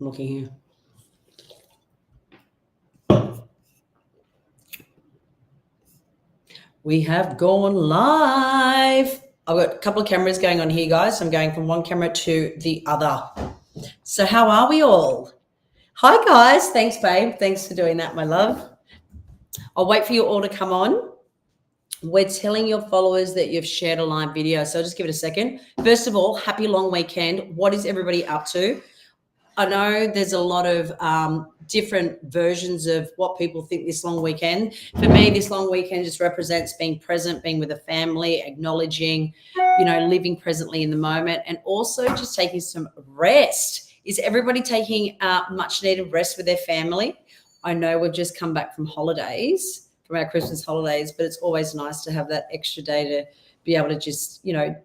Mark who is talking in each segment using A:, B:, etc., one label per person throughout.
A: I'm looking here. We have gone live. I've got a couple of cameras going on here, guys. I'm going from one camera to the other. So how are we all? Hi, guys. Thanks, babe. Thanks for doing that, my love. I'll wait for you all to come on. We're telling your followers that you've shared a live video. So I'll just give it a second. First of all, happy long weekend. What is everybody up to? I know there's a lot of different versions of what people think this long weekend. For me, this long weekend just represents being present, being with a family, acknowledging, living presently in the moment, and also just taking some rest. Is everybody taking much needed rest with their family? I know we've just come back from holidays, from our Christmas holidays, but it's always nice to have that extra day to be able to just,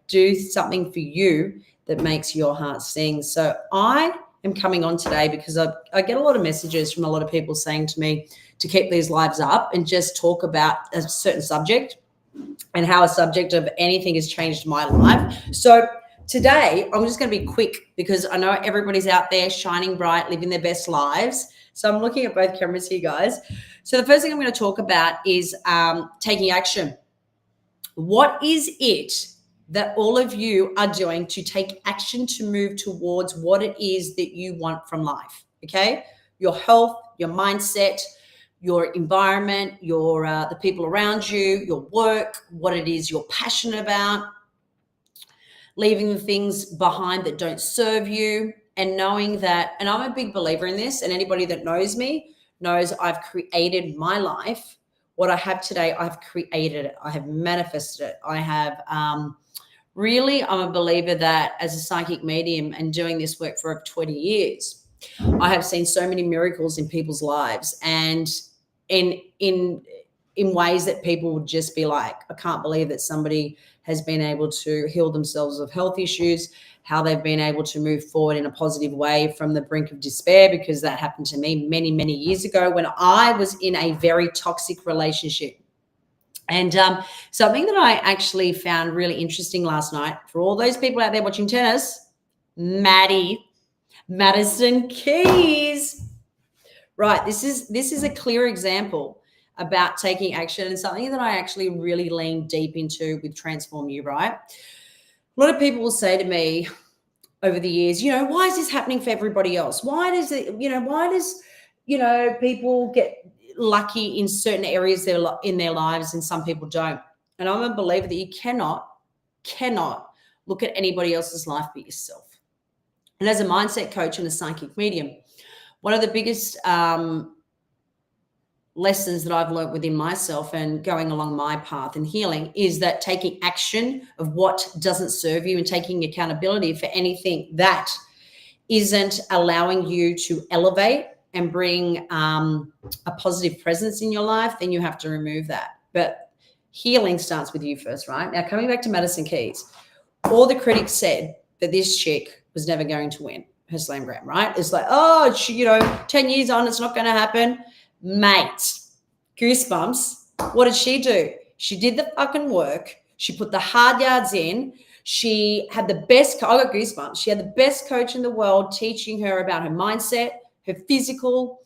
A: do something for you that makes your heart sing. So I am coming on today because I get a lot of messages from a lot of people saying to me to keep these lives up and just talk about a certain subject and how a subject of anything has changed my life. So today I'm just going to be quick because I know everybody's out there shining bright, living their best lives. So I'm looking at both cameras here, guys. So the first thing I'm going to talk about is taking action. What is it that all of you are doing to take action to move towards what it is that you want from life? Okay, your health, your mindset, your environment, your the people around you, your work, what it is you're passionate about, leaving the things behind that don't serve you, and knowing that, and I'm a big believer in this, and anybody that knows me knows I've created my life. What I have today, I've created it. I have manifested it. I have really, I'm a believer that as a psychic medium and doing this work for over 20 years, I have seen so many miracles in people's lives, and in ways that people would just be like, I can't believe that somebody has been able to heal themselves of health issues, how they've been able to move forward in a positive way from the brink of despair, because that happened to me many, many years ago when I was in a very toxic relationship. And something that I actually found really interesting last night, for all those people out there watching tennis, Madison Keys. Right, this is a clear example about taking action, and something that I actually really lean deep into with Transform You, right? A lot of people will say to me over the years, why is this happening for everybody else? Why does people get lucky in certain areas in their lives and some people don't? And I'm a believer that you cannot look at anybody else's life but yourself. And as a mindset coach and a psychic medium, one of the biggest lessons that I've learned within myself and going along my path and healing is that taking action of what doesn't serve you and taking accountability for anything that isn't allowing you to elevate and bring a positive presence in your life, then you have to remove that. But healing starts with you first, right? Now, coming back to Madison Keys, all the critics said that this chick was never going to win her Slam Grand, right? It's like, 10 years on, it's not going to happen. Mate, goosebumps. What did she do? She did the fucking work. She put the hard yards in. She had the best, I got goosebumps. She had the best coach in the world teaching her about her mindset, her physical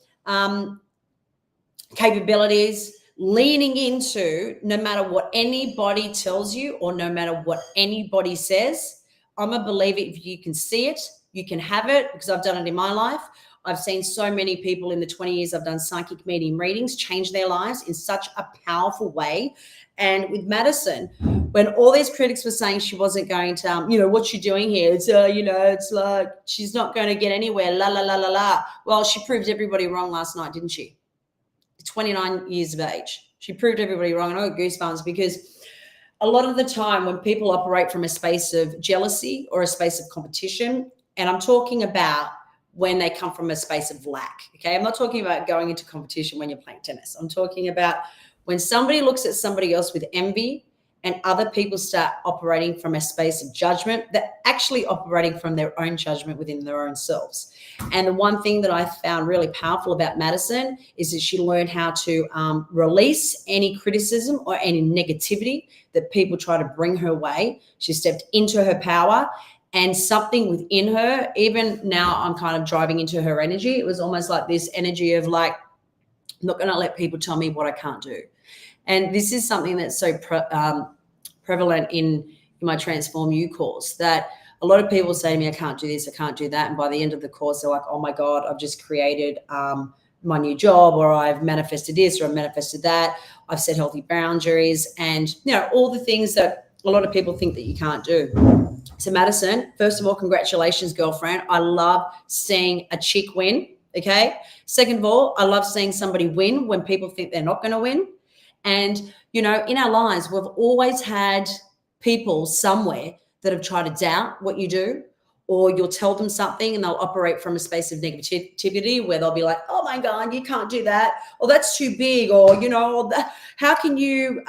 A: capabilities, leaning into no matter what anybody tells you or no matter what anybody says. I'm a believer if you can see it, you can have it, because I've done it in my life. I've seen so many people in the 20 years I've done psychic medium readings change their lives in such a powerful way. And with Madison, when all these critics were saying she wasn't going to, what's she doing here? It's, it's like she's not going to get anywhere, la, la, la, la, la. Well, she proved everybody wrong last night, didn't she? 29 years of age. She proved everybody wrong. And I got goosebumps because a lot of the time when people operate from a space of jealousy or a space of competition, and I'm talking about when they come from a space of lack, okay? I'm not talking about going into competition when you're playing tennis. I'm talking about when somebody looks at somebody else with envy and other people start operating from a space of judgment, they're actually operating from their own judgment within their own selves. And the one thing that I found really powerful about Madison is that she learned how to release any criticism or any negativity that people try to bring her way. She stepped into her power And something within her, even now I'm kind of driving into her energy. It was almost like this energy of like, I'm not going to let people tell me what I can't do. And this is something that's so prevalent in my Transform You course, that a lot of people say to me, I can't do this, I can't do that. And by the end of the course, they're like, oh my God, I've just created my new job, or I've manifested this, or I've manifested that. I've set healthy boundaries, and, you know, all the things that a lot of people think that you can't do. So Madison, first of all, congratulations, girlfriend. I love seeing a chick win. Okay. Second of all, I love seeing somebody win when people think they're not going to win. And, you know, in our lives, we've always had people somewhere that have tried to doubt what you do, or you'll tell them something and they'll operate from a space of negativity where they'll be like, oh my God, you can't do that. Or that's too big. Or, you know, how can you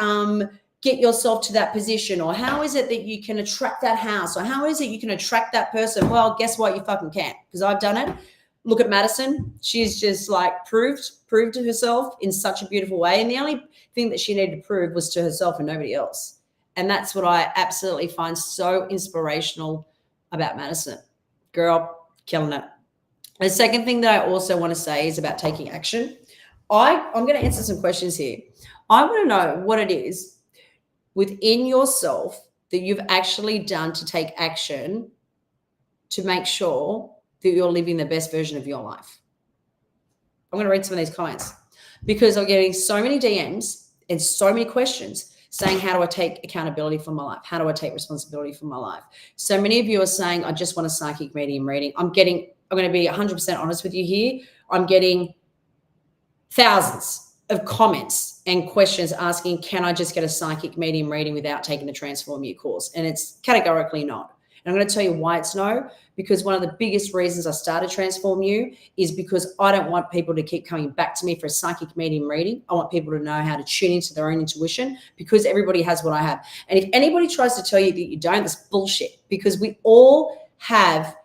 A: get yourself to that position? Or how is it that you can attract that house? Or how is it you can attract that person? Well, guess what? You fucking can't, because I've done it. Look at Madison. She's just like proved to herself in such a beautiful way. And the only thing that she needed to prove was to herself and nobody else. And that's what I absolutely find so inspirational about Madison. Girl, killing it. The second thing that I also want to say is about taking action. I'm going to answer some questions here. I want to know what it is within yourself that you've actually done to take action to make sure that you're living the best version of your life. I'm going to read some of these comments because I'm getting so many DMs and so many questions saying, how do I take accountability for my life? How do I take responsibility for my life? So many of you are saying, I just want a psychic medium reading. I'm going to be 100% honest with you here. I'm getting thousands of comments and questions asking, can I just get a psychic medium reading without taking the Transform You course? And it's categorically not. And I'm going to tell you why it's no, because one of the biggest reasons I started Transform You is because I don't want people to keep coming back to me for a psychic medium reading. I want people to know how to tune into their own intuition, because everybody has what I have. And if anybody tries to tell you that you don't, that's bullshit, because we all have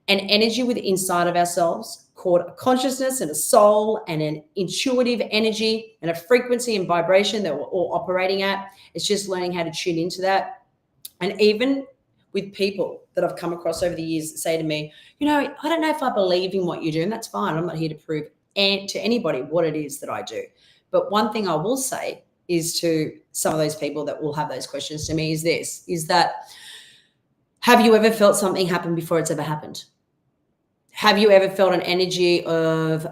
A: an energy within inside of ourselves called a consciousness and a soul and an intuitive energy and a frequency and vibration that we're all operating at. It's just learning how to tune into that. And even with people that I've come across over the years that say to me, you know, I don't know if I believe in what you do, and that's fine. I'm not here to prove to anybody what it is that I do. But one thing I will say is to some of those people that will have those questions to me is that, have you ever felt something happen before it's ever happened? Have you ever felt an energy of,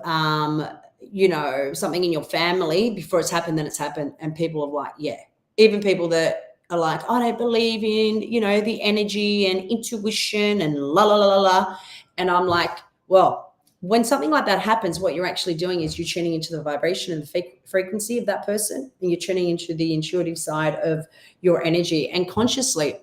A: something in your family before it's happened, then it's happened? And people are like, yeah. Even people that are like, I don't believe in, the energy and intuition and la, la, la, la, la. And I'm like, well, when something like that happens, what you're actually doing is you're tuning into the vibration and the frequency of that person, and you're tuning into the intuitive side of your energy. And consciously,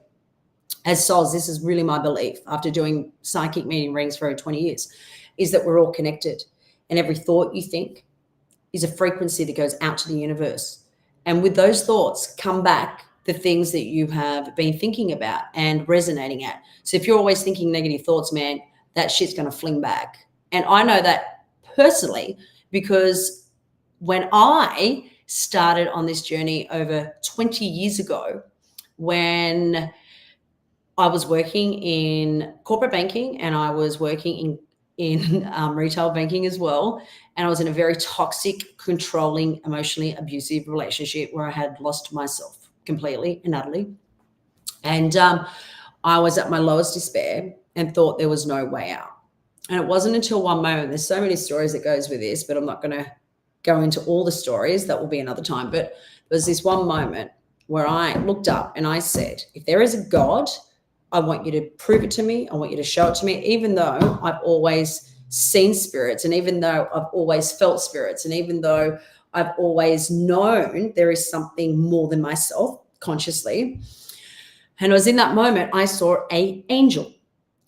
A: as souls, this is really my belief after doing psychic medium readings for over 20 years, is that we're all connected. And every thought you think is a frequency that goes out to the universe. And with those thoughts come back the things that you have been thinking about and resonating at. So if you're always thinking negative thoughts, man, that shit's going to fling back. And I know that personally, because when I started on this journey over 20 years ago, when I was working in corporate banking and I was working in retail banking as well. And I was in a very toxic, controlling, emotionally abusive relationship where I had lost myself completely and utterly. And I was at my lowest despair and thought there was no way out. And it wasn't until one moment, there's so many stories that goes with this, but I'm not going to go into all the stories. That will be another time. But there was this one moment where I looked up and I said, if there is a God, I want you to prove it to me. I want you to show it to me, even though I've always seen spirits, and even though I've always felt spirits, and even though I've always known there is something more than myself consciously. And it was in that moment I saw an angel.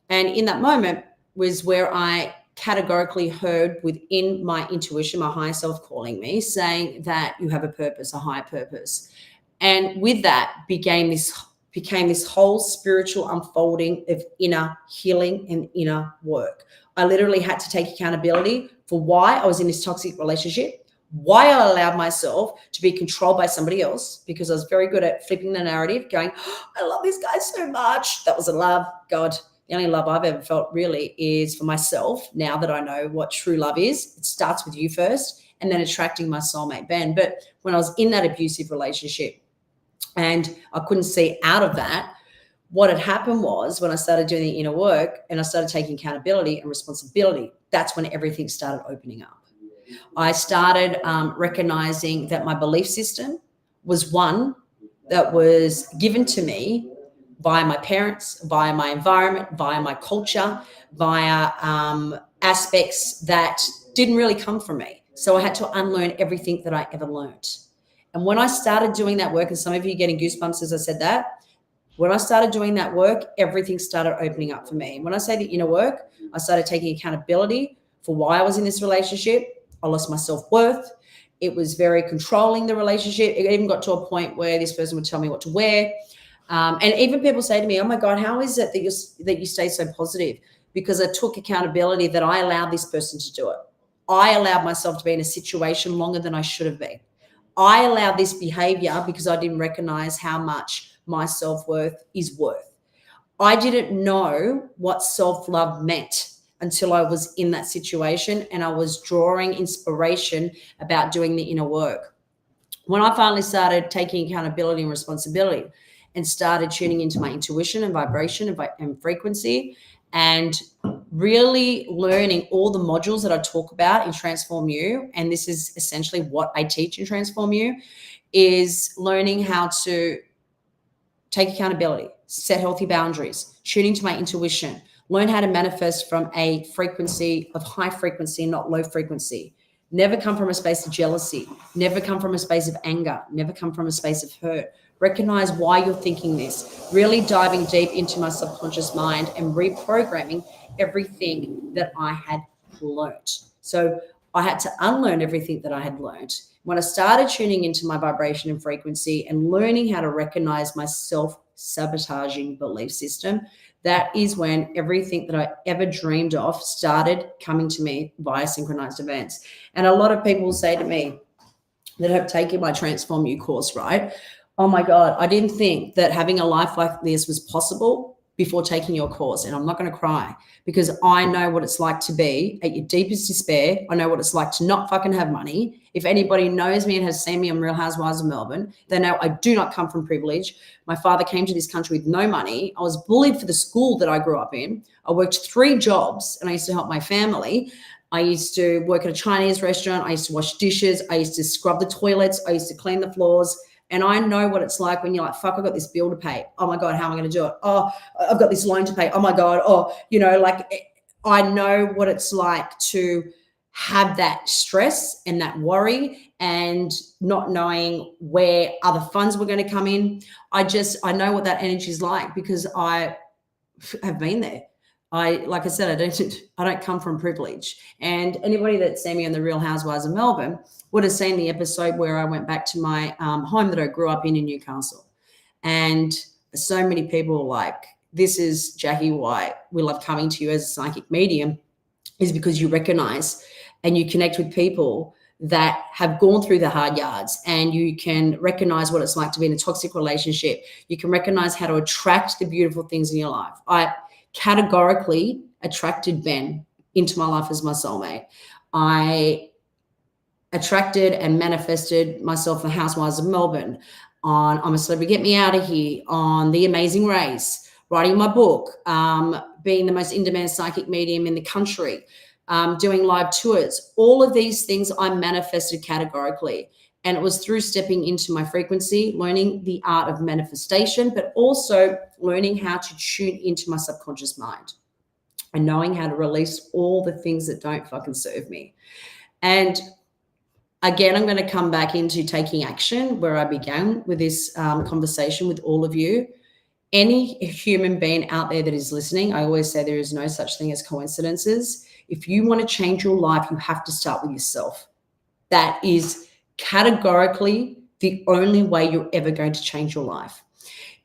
A: And in that moment was where I categorically heard within my intuition, my higher self calling me, saying that you have a purpose, a higher purpose. And with that became this whole spiritual unfolding of inner healing and inner work. I literally had to take accountability for why I was in this toxic relationship, why I allowed myself to be controlled by somebody else, because I was very good at flipping the narrative, going, oh, I love this guy so much. That was a love. God, The only love I've ever felt really is for myself. Now that I know what true love is, it starts with you first and then attracting my soulmate, Ben. But when I was in that abusive relationship and I couldn't see out of that, what had happened was when I started doing the inner work and I started taking accountability and responsibility, that's when everything started opening up. I started recognizing that my belief system was one that was given to me via my parents, via my environment, via my culture, via aspects that didn't really come from me. So I had to unlearn everything that I ever learned. And when I started doing that work, and some of you are getting goosebumps as I said that, when I started doing that work, everything started opening up for me. And when I say the inner work, I started taking accountability for why I was in this relationship. I lost my self-worth. It was very controlling, the relationship. It even got to a point where this person would tell me what to wear. And even people say to me, oh my God, how is it that you stay so positive? Because I took accountability that I allowed this person to do it. I allowed myself to be in a situation longer than I should have been. I allowed this behavior because I didn't recognize how much my self-worth is worth. I didn't know what self-love meant until I was in that situation and I was drawing inspiration about doing the inner work. When I finally started taking accountability and responsibility and started tuning into my intuition and vibration and frequency and really learning all the modules that I talk about in Transform You, and this is essentially what I teach in Transform You, is learning how to take accountability, set healthy boundaries, tune into my intuition, learn how to manifest from a frequency of high frequency, not low frequency. Never come from a space of jealousy, never come from a space of anger, never come from a space of hurt. Recognize why you're thinking this, really diving deep into my subconscious mind and reprogramming everything that I had learned. So I had to unlearn everything that I had learned. When I started tuning into my vibration and frequency and learning how to recognize my self-sabotaging belief system, that is when everything that I ever dreamed of started coming to me via synchronized events. And a lot of people will say to me that have taken my Transform You course, right? Oh my God, I didn't think that having a life like this was possible before taking your course. And I'm not going to cry because I know what it's like to be at your deepest despair. I know what it's like to not fucking have money. If anybody knows me and has seen me on Real Housewives of Melbourne, they know I do not come from privilege. My father came to this country with no money. I was bullied for the school that I grew up in. I worked 3 jobs and I used to help my family. I used to work at a Chinese restaurant. I used to wash dishes. I used to scrub the toilets. I used to clean the floors. And I know what it's like when you're like, fuck, I've got this bill to pay. Oh my God, how am I going to do it? Oh, I've got this loan to pay. Oh my God. Oh, like I know what it's like to have that stress and that worry and not knowing where other funds were going to come in. I know what that energy is like because I have been there. Like I said, I don't come from privilege. And anybody that's seen me on the Real Housewives of Melbourne would have seen the episode where I went back to my home that I grew up in Newcastle. And so many people were like, this is Jackie White. We love coming to you as a psychic medium, is because you recognize and you connect with people that have gone through the hard yards, and you can recognize what it's like to be in a toxic relationship. You can recognize how to attract the beautiful things in your life. I categorically attracted Ben into my life as my soulmate. I attracted and manifested myself in Housewives of Melbourne, on I'm a Celebrity, Get Me Out of Here, on The Amazing Race, writing my book, being the most in-demand psychic medium in the country, doing live tours. All of these things I manifested categorically. And it was through stepping into my frequency, learning the art of manifestation, but also learning how to tune into my subconscious mind and knowing how to release all the things that don't fucking serve me. And again, I'm going to come back into taking action where I began with this conversation with all of you. Any human being out there that is listening, I always say there is no such thing as coincidences. If you want to change your life, you have to start with yourself. That is categorically the only way you're ever going to change your life.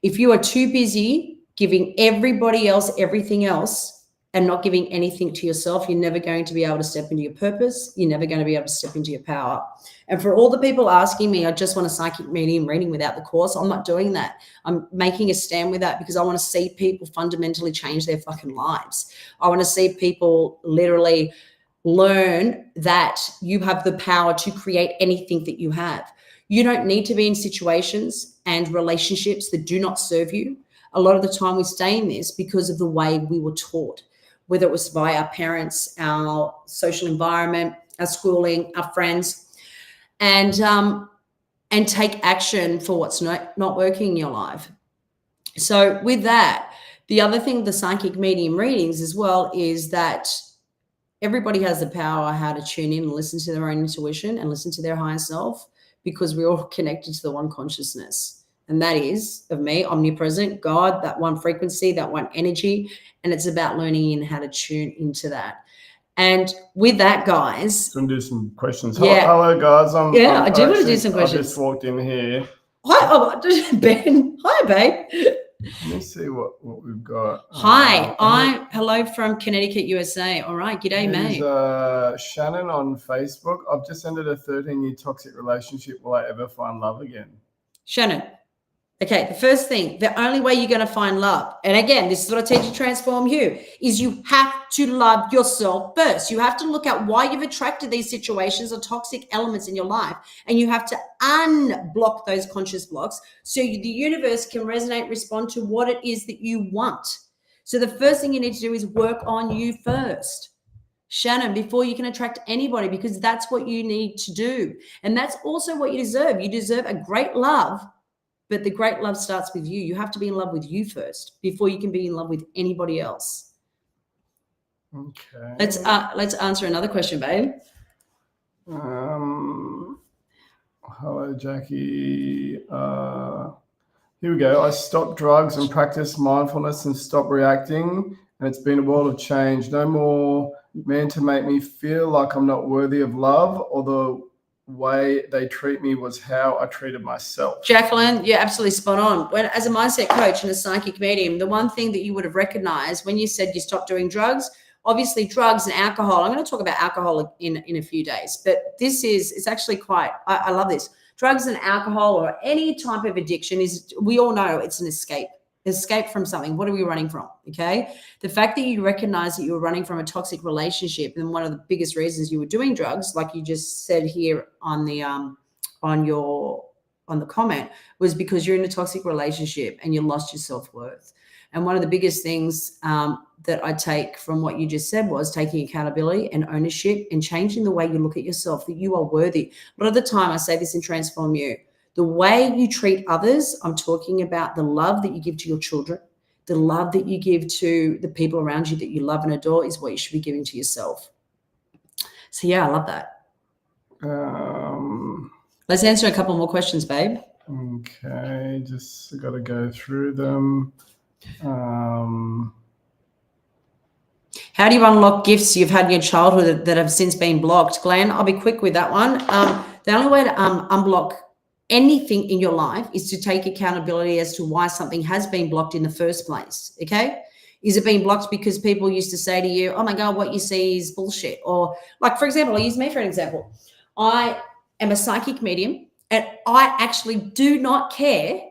A: If you are too busy giving everybody else everything else and not giving anything to yourself, you're never going to be able to step into your purpose. You're never going to be able to step into your power. And for all the people asking me, I just want a psychic medium reading without the course, I'm not doing that. I'm making a stand with that because I want to see people fundamentally change their fucking lives. I want to see people literally learn that you have the power to create anything that you have. You don't need to be in situations and relationships that do not serve you. A lot of the time we stay in this because of the way we were taught, whether it was by our parents, our social environment, our schooling, our friends, and take action for what's not working in your life. So with that, the other thing with the psychic medium readings as well is that everybody has the power how to tune in and listen to their own intuition and listen to their higher self, because we're all connected to the one consciousness. And that is, of me, omnipresent, God, that one frequency, that one energy. And it's about learning in how to tune into that. And with that, guys.
B: I'm going to do some questions.
A: Yeah.
B: Hello, guys.
A: I do want to do some questions.
B: I just walked in here.
A: Hi, Ben. Hi, babe.
B: Let me see what we've got.
A: Hi, hello from Connecticut, USA. All right, g'day, mate.
B: Shannon on Facebook. I've just ended a 13-year toxic relationship. Will I ever find love again?
A: Shannon, okay, the first thing, the only way you're going to find love, and again, this is what I teach you, Transform You, is you have to love yourself first. You have to look at why you've attracted these situations or toxic elements in your life, and you have to unblock those conscious blocks so the universe can resonate, respond to what it is that you want. So the first thing you need to do is work on you first, Shannon, before you can attract anybody, because that's what you need to do. And that's also what you deserve. You deserve a great love, but the great love starts with you. You have to be in love with you first before you can be in love with anybody else.
B: Okay.
A: Let's answer another question, babe.
B: Hello, Jackie. Here we go. I stopped drugs and practiced mindfulness and stopped reacting, and it's been a world of change. No more men to make me feel like I'm not worthy of love, or the way they treat me was how I treated myself.
A: Jacqueline, you're absolutely spot on. When, as a mindset coach and a psychic medium, the one thing that you would have recognized when you said you stopped doing drugs, obviously drugs and alcohol. I'm going to talk about alcohol in a few days, but it's actually quite, I love this. Drugs and alcohol or any type of addiction is, we all know it's an escape from something. What are we running from? Okay. The fact that you recognize that you were running from a toxic relationship, and one of the biggest reasons you were doing drugs, like you just said here on the comment, was because you're in a toxic relationship and you lost your self-worth. And one of the biggest things that I take from what you just said was taking accountability and ownership and changing the way you look at yourself, that you are worthy. A lot of the time I say this in Transform You, the way you treat others, I'm talking about the love that you give to your children, the love that you give to the people around you that you love and adore is what you should be giving to yourself. So yeah, I love that. Let's answer a couple more questions, babe.
B: Okay, just got to go through them.
A: How do you unlock gifts you've had in your childhood that have since been blocked? Glenn, I'll be quick with that one. The only way to unblock anything in your life is to take accountability as to why something has been blocked in the first place. Okay. Is it being blocked because people used to say to you, oh my God, what you see is bullshit? Or like, for example, I'll use me for an example. I am a psychic medium and I actually do not care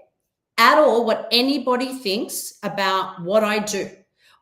A: at all what anybody thinks about what I do.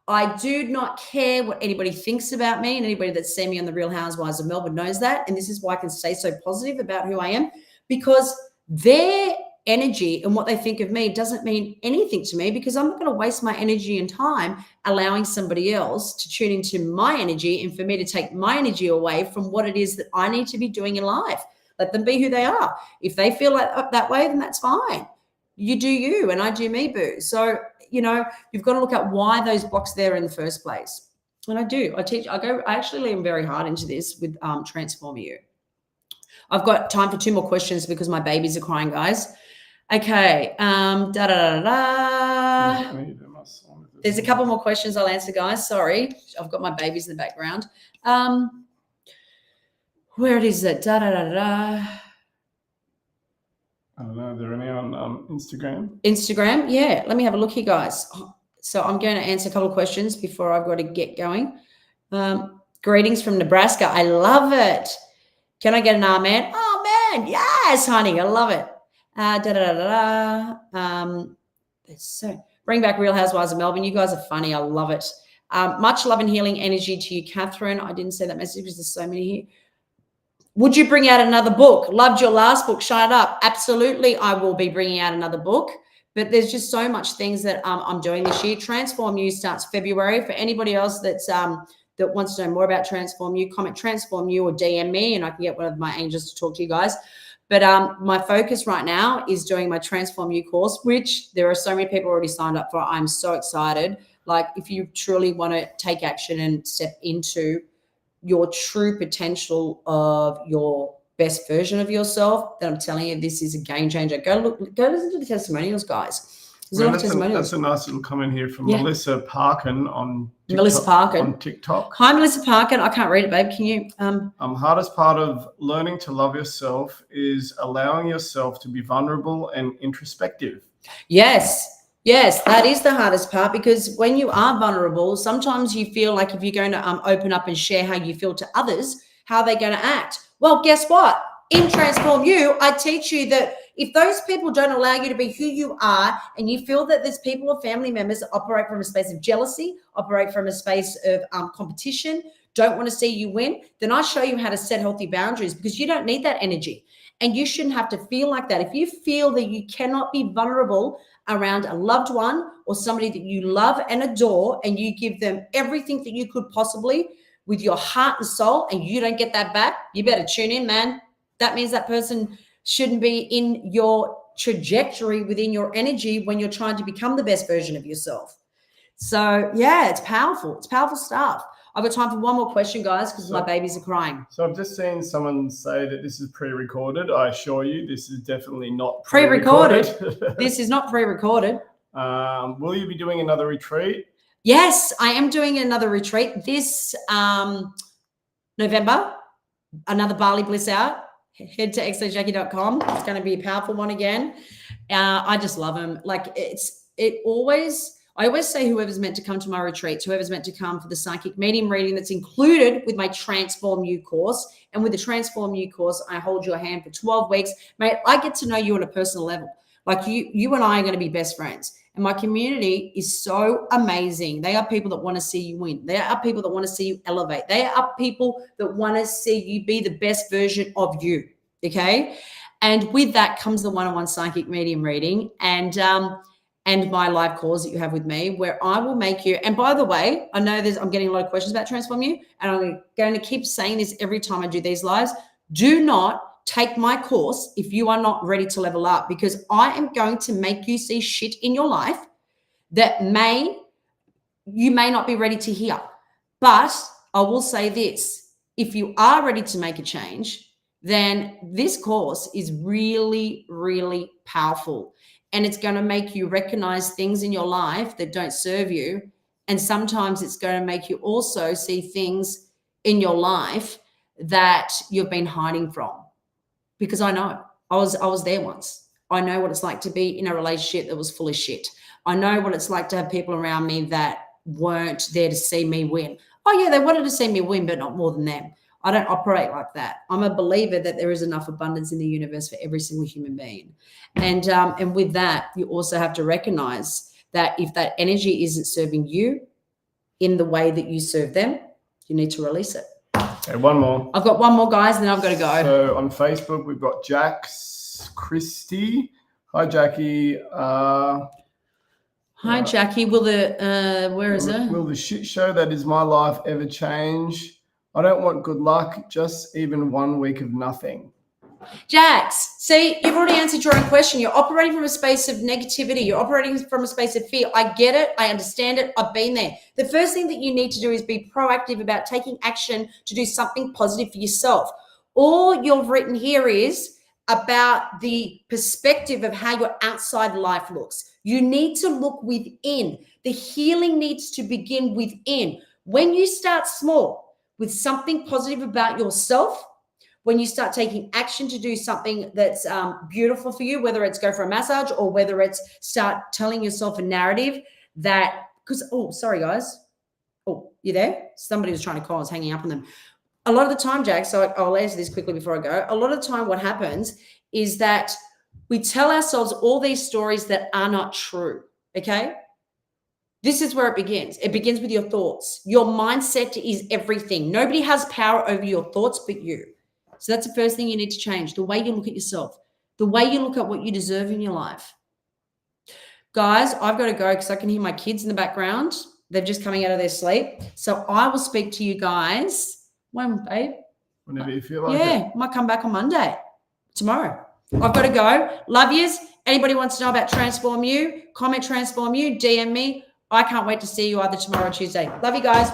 A: I do not care what anybody thinks about me, and anybody that's seen me on The Real Housewives of Melbourne knows that. And this is why I can stay so positive about who I am, because their energy and what they think of me doesn't mean anything to me, because I'm not going to waste my energy and time allowing somebody else to tune into my energy and for me to take my energy away from what it is that I need to be doing in life. Let them be who they are. If they feel like that way, then that's fine. You do you and I do me, boo. So, you know, you've got to look at why those blocks are there in the first place. And I actually lean very hard into this with Transform You. I've got time for 2 more questions because my babies are crying, guys. Okay. There's a couple more questions I'll answer, guys. Sorry. I've got my babies in the background. Where is it?
B: I don't know. Are there any on Instagram?
A: Instagram? Yeah. Let me have a look here, guys. So I'm going to answer a couple of questions before I've got to get going. Greetings from Nebraska. I love it. Can I get an amen? Oh, man. Yes, honey. I love it. So bring back Real Housewives of Melbourne. You guys are funny. I love it. Much love and healing energy to you, Catherine. I didn't say that message because there's so many here. Would you bring out another book? Loved your last book. Shut up. Absolutely, I will be bringing out another book. But there's just so much things that I'm doing this year. Transform You starts February. For anybody else that's that wants to know more about Transform You, comment Transform You or DM me, and I can get one of my angels to talk to you guys. But my focus right now is doing my Transform You course, which there are so many people already signed up for. I'm so excited. Like, if you truly want to take action and step into your true potential of your best version of yourself, then I'm telling you, this is a game changer. Go listen to the testimonials, guys.
B: Well, that's a nice little comment here from Melissa Parkin on TikTok.
A: Melissa Parkin
B: on TikTok.
A: Hi, Melissa Parkin. I can't read it, babe. Can you?
B: Hardest part of learning to love yourself is allowing yourself to be vulnerable and introspective.
A: Yes, that is the hardest part, because when you are vulnerable, sometimes you feel like if you're going to open up and share how you feel to others, how they're going to act. Well, guess what? In Transform You, I teach you that if those people don't allow you to be who you are, and you feel that there's people or family members that operate from a space of jealousy, operate from a space of competition, don't want to see you win, then I show you how to set healthy boundaries, because you don't need that energy. And you shouldn't have to feel like that. If you feel that you cannot be vulnerable around a loved one or somebody that you love and adore, and you give them everything that you could possibly with your heart and soul, and you don't get that back, you better tune in, man. That means that person shouldn't be in your trajectory within your energy when you're trying to become the best version of yourself. So yeah, it's powerful. It's powerful stuff. I've got time for one more question, guys, because my babies are crying.
B: So I've just seen someone say that this is pre-recorded. I assure you, this is definitely not
A: pre-recorded. This is not pre-recorded.
B: Will you be doing another retreat?
A: Yes, I am doing another retreat this November. Another Bali Bliss out. Head to xajackie.com. It's going to be a powerful one again. I just love them. Like, I always say whoever's meant to come to my retreats, whoever's meant to come for the psychic medium reading that's included with my Transform You course. And with the Transform You course, I hold your hand for 12 weeks. Mate, I get to know you on a personal level. Like, you and I are going to be best friends. And my community is so amazing. They are people that want to see you win. They are people that want to see you elevate. They are people that want to see you be the best version of you. Okay. And with that comes the one-on-one psychic medium reading and my live calls that you have with me, where I will make you. And by the way, I know I'm getting a lot of questions about Transform You, and I'm going to keep saying this every time I do these lives. Do not take my course if you are not ready to level up, because I am going to make you see shit in your life that you may not be ready to hear. But I will say this: if you are ready to make a change, then this course is really, really powerful. And it's going to make you recognize things in your life that don't serve you. And sometimes it's going to make you also see things in your life that you've been hiding from. Because I know, I was there once. I know what it's like to be in a relationship that was full of shit. I know what it's like to have people around me that weren't there to see me win. Oh yeah, they wanted to see me win, but not more than them. I don't operate like that. I'm a believer that there is enough abundance in the universe for every single human being. And with that, you also have to recognize that if that energy isn't serving you in the way that you serve them, you need to release it.
B: Okay, one more.
A: I've got one more, guys, and then I've got to go.
B: So on Facebook, we've got Jax Christie. Hi, Jackie.
A: Hi, Jackie. Where is it?
B: Will the shit show that is my life ever change? I don't want good luck, just even 1 week of nothing.
A: Jax, see, you've already answered your own question. You're operating from a space of negativity. You're operating from a space of fear. I get it. I understand it. I've been there. The first thing that you need to do is be proactive about taking action to do something positive for yourself. All you've written here is about the perspective of how your outside life looks. You need to look within. The healing needs to begin within. When you start small with something positive about yourself, when you start taking action to do something that's beautiful for you, whether it's go for a massage or whether it's start telling yourself a narrative that because, oh, sorry, guys. Oh, you there? Somebody was trying to call. I was hanging up on them. A lot of the time, Jack, so I'll answer this quickly before I go. A lot of the time what happens is that we tell ourselves all these stories that are not true, okay? This is where it begins. It begins with your thoughts. Your mindset is everything. Nobody has power over your thoughts but you. So that's the first thing you need to change, the way you look at yourself, the way you look at what you deserve in your life. Guys, I've got to go because I can hear my kids in the background. They're just coming out of their sleep. So I will speak to you guys. When, babe?
B: Whenever you feel like it.
A: Yeah, might come back on Monday, tomorrow. I've got to go. Love yous. Anybody wants to know about Transform You, comment Transform You, DM me. I can't wait to see you either tomorrow or Tuesday. Love you guys.